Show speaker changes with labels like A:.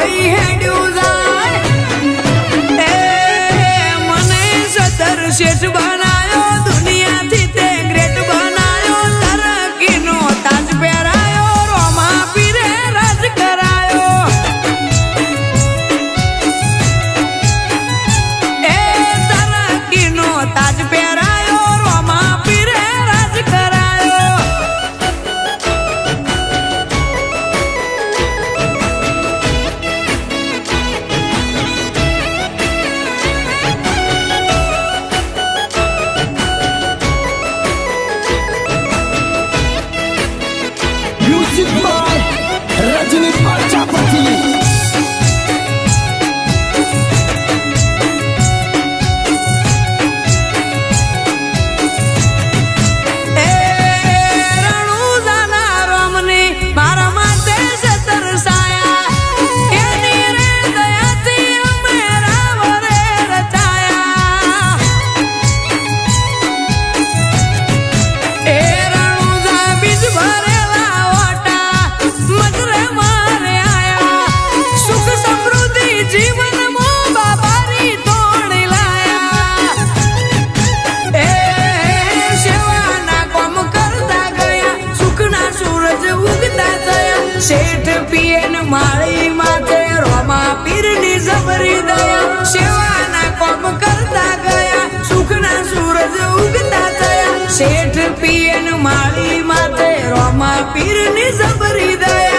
A: ભાઈ હેડ્યું જાય એ મને સદર શેઠ બનાયો દુનિયાથી તે ગ્રેટ બનાયો તરકીનો તાજ પહેરાયો રોમા પીરે રાજ કરાયો એ તરકીનો તાજ પહેરાયો રોમા પીરે રાજ કરાયો
B: Music by Rajini Prajapati. Sheth PN માળી માથે રોમા પીરની જબરી દયા સેવાના કોમ કરતા ગયા સુખના સૂરજ ઉગતા થયા શેઠ પીએન માળી માથે રોમા પીરની જબરી દયા